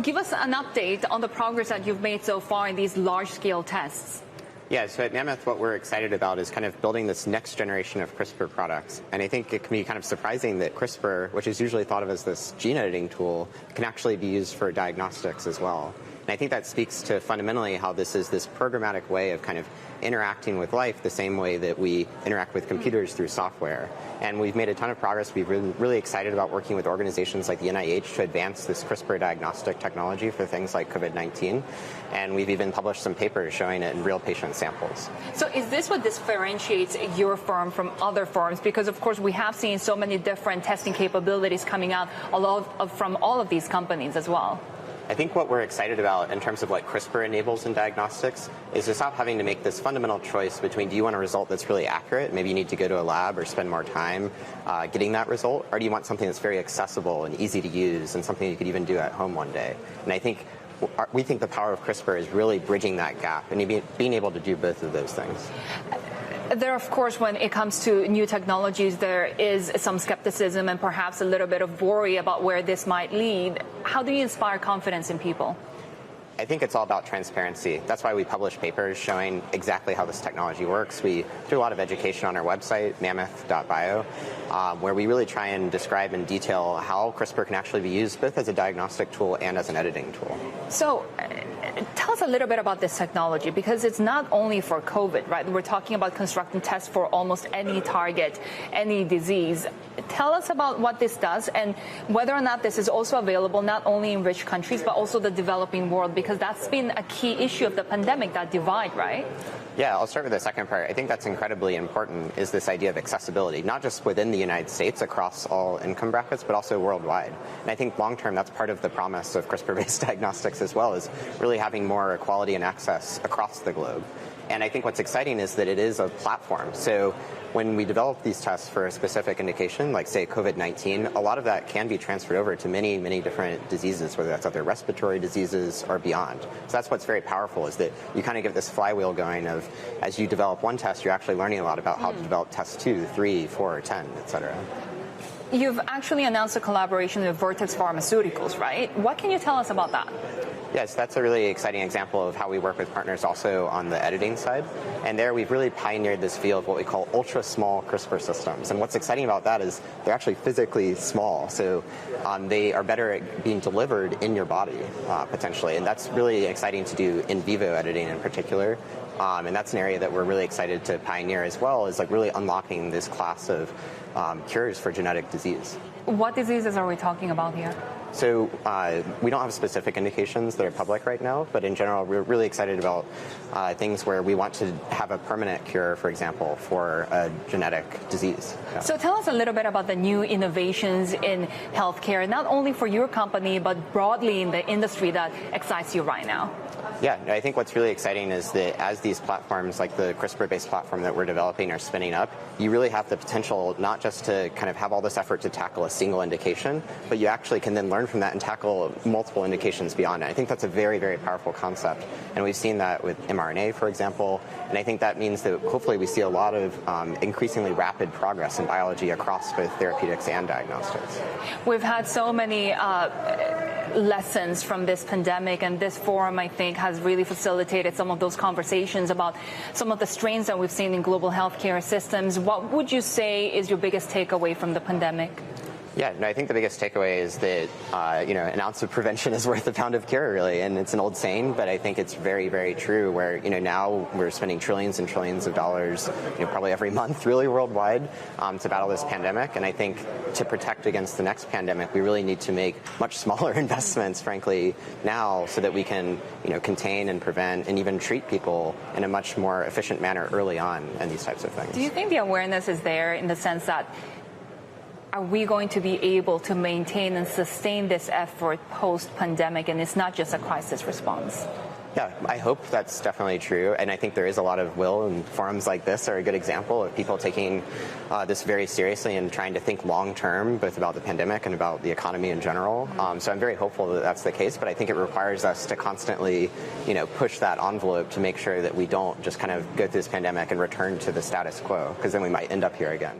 give us an update on the progress that you've made so far in these large-scale tests. Yeah, so at Mammoth, what we're excited about is kind of building this next generation of CRISPR products. And I think it can be kind of surprising that CRISPR, which is usually thought of as this gene editing tool, can actually be used for diagnostics as well. And I think that speaks to fundamentally how this is this programmatic way of kind of interacting with life the same way that we interact with computers through software. And we've made a ton of progress. We've been really excited about working with organizations like the NIH to advance this CRISPR diagnostic technology for things like COVID-19. And we've even published some papers showing it in real patient samples. So is this what differentiates your firm from other firms? Because, of course, we have seen so many different testing capabilities coming out from all of these companies as well. I think what we're excited about in terms of what CRISPR enables in diagnostics is to stop having to make this fundamental choice between, do you want a result that's really accurate, maybe you need to go to a lab or spend more time getting that result, or do you want something that's very accessible and easy to use and something you could even do at home one day? And I think we think the power of CRISPR is really bridging that gap and being able to do both of those things. There, of course, when it comes to new technologies, there is some skepticism and perhaps a little bit of worry about where this might lead. How do you inspire confidence in people? I think it's all about transparency. That's why we publish papers showing exactly how this technology works. We do a lot of education on our website, mammoth.bio, where we really try and describe in detail how CRISPR can actually be used both as a diagnostic tool and as an editing tool. So tell us a little bit about this technology, because it's not only for COVID, right? We're talking about constructing tests for almost any target, any disease. Tell us about what this does and whether or not this is also available not only in rich countries but also the developing world, because that's been a key issue of the pandemic, that divide, right? Yeah, I'll start with the second part. I think that's incredibly important, is this idea of accessibility, not just within the United States across all income brackets, but also worldwide. And I think long-term, that's part of the promise of CRISPR-based diagnostics as well, is really having more equality and access across the globe. And I think what's exciting is that it is a platform. So when we develop these tests for a specific indication, like say COVID-19, a lot of that can be transferred over to many, many different diseases, whether that's other respiratory diseases or beyond. So that's what's very powerful, is that you kind of get this flywheel going of, as you develop one test, you're actually learning a lot about how to develop tests 2, 3, 4, 10, et cetera. You've actually announced a collaboration with Vertex Pharmaceuticals, right? What can you tell us about that? Yes, that's a really exciting example of how we work with partners also on the editing side. And there we've really pioneered this field of what we call ultra-small CRISPR systems. And what's exciting about that is they're actually physically small. So they are better at being delivered in your body, potentially. And that's really exciting to do in vivo editing in particular. And that's an area that we're really excited to pioneer as well, is like really unlocking this class of cures for genetic disease. What diseases are we talking about here? So we don't have specific indications that are public right now, but in general, we're really excited about things where we want to have a permanent cure, for example, for a genetic disease. Yeah. So tell us a little bit about the new innovations in healthcare, not only for your company, but broadly in the industry that excites you right now. Yeah, I think what's really exciting is that as these platforms, like the CRISPR-based platform that we're developing, are spinning up, you really have the potential not just to kind of have all this effort to tackle a single indication, but you actually can then learn from that and tackle multiple indications beyond it. I think that's a very, very powerful concept. And we've seen that with mRNA, for example. And I think that means that hopefully we see a lot of increasingly rapid progress in biology across both therapeutics and diagnostics. We've had so many lessons from this pandemic, and this forum, I think, has really facilitated some of those conversations about some of the strains that we've seen in global healthcare systems. What would you say is your biggest takeaway from the pandemic? Yeah, no, I think the biggest takeaway is that, an ounce of prevention is worth a pound of cure, really. And it's an old saying, but I think it's very, very true, where, now we're spending trillions and trillions of dollars, probably every month, really, worldwide, to battle this pandemic. And I think to protect against the next pandemic, we really need to make much smaller investments, frankly, now, so that we can, contain and prevent and even treat people in a much more efficient manner early on in these types of things. Do you think the awareness is there in the sense that are we going to be able to maintain and sustain this effort post-pandemic, and it's not just a crisis response? Yeah, I hope that's definitely true, and I think there is a lot of will, and forums like this are a good example of people taking this very seriously and trying to think long-term, both about the pandemic and about the economy in general. So I'm very hopeful that that's the case, but I think it requires us to constantly, push that envelope to make sure that we don't just kind of go through this pandemic and return to the status quo, because then we might end up here again.